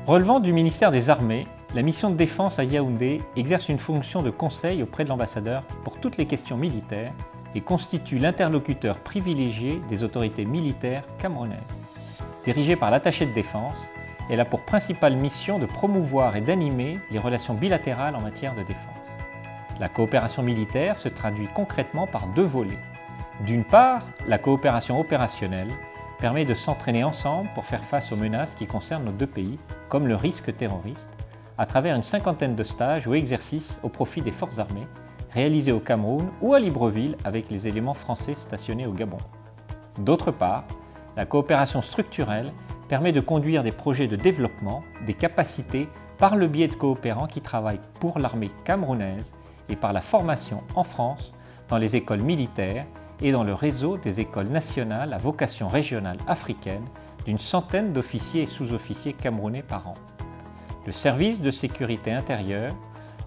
Relevant du ministère des Armées, la mission de défense à Yaoundé exerce une fonction de conseil auprès de l'ambassadeur pour toutes les questions militaires et constitue l'interlocuteur privilégié des autorités militaires camerounaises. Dirigée par l'attaché de défense, elle a pour principale mission de promouvoir et d'animer les relations bilatérales en matière de défense. La coopération militaire se traduit concrètement par deux volets. D'une part, la coopération opérationnelle permet de s'entraîner ensemble pour faire face aux menaces qui concernent nos deux pays, comme le risque terroriste, à travers une cinquantaine de stages ou exercices au profit des forces armées, réalisés au Cameroun ou à Libreville avec les éléments français stationnés au Gabon. D'autre part, la coopération structurelle permet de conduire des projets de développement, des capacités par le biais de coopérants qui travaillent pour l'armée camerounaise et par la formation en France dans les écoles militaires et dans le réseau des écoles nationales à vocation régionale africaine d'une centaine d'officiers et sous-officiers camerounais par an. Le service de sécurité intérieure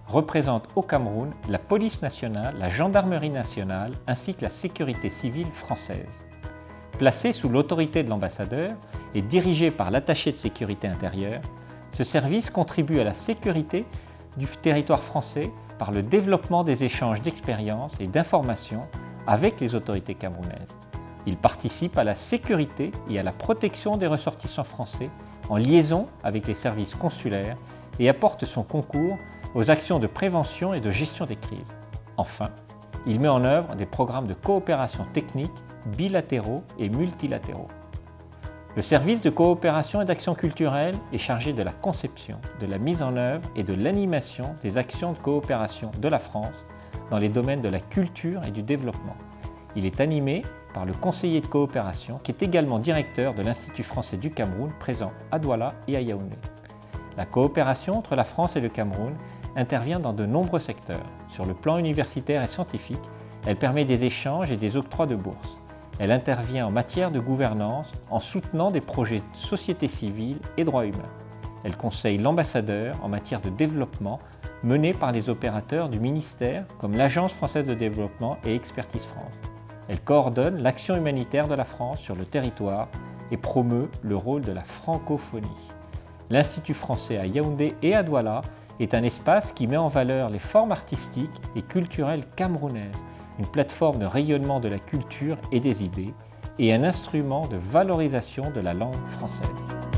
représente au Cameroun la police nationale, la gendarmerie nationale ainsi que la sécurité civile française. Placé sous l'autorité de l'ambassadeur et dirigé par l'attaché de sécurité intérieure, ce service contribue à la sécurité du territoire français par le développement des échanges d'expériences et d'informations avec les autorités camerounaises. Il participe à la sécurité et à la protection des ressortissants français en liaison avec les services consulaires et apporte son concours aux actions de prévention et de gestion des crises. Enfin, il met en œuvre des programmes de coopération technique bilatéraux et multilatéraux. Le service de coopération et d'action culturelle est chargé de la conception, de la mise en œuvre et de l'animation des actions de coopération de la France dans les domaines de la culture et du développement. Il est animé par le conseiller de coopération qui est également directeur de l'Institut français du Cameroun présent à Douala et à Yaoundé. La coopération entre la France et le Cameroun intervient dans de nombreux secteurs. Sur le plan universitaire et scientifique, elle permet des échanges et des octrois de bourses. Elle intervient en matière de gouvernance en soutenant des projets de société civile et droits humains. Elle conseille l'ambassadeur en matière de développement menés par les opérateurs du ministère comme l'Agence française de développement et Expertise France. Elle coordonne l'action humanitaire de la France sur le territoire et promeut le rôle de la francophonie. L'Institut français à Yaoundé et à Douala est un espace qui met en valeur les formes artistiques et culturelles camerounaises, une plateforme de rayonnement de la culture et des idées et un instrument de valorisation de la langue française.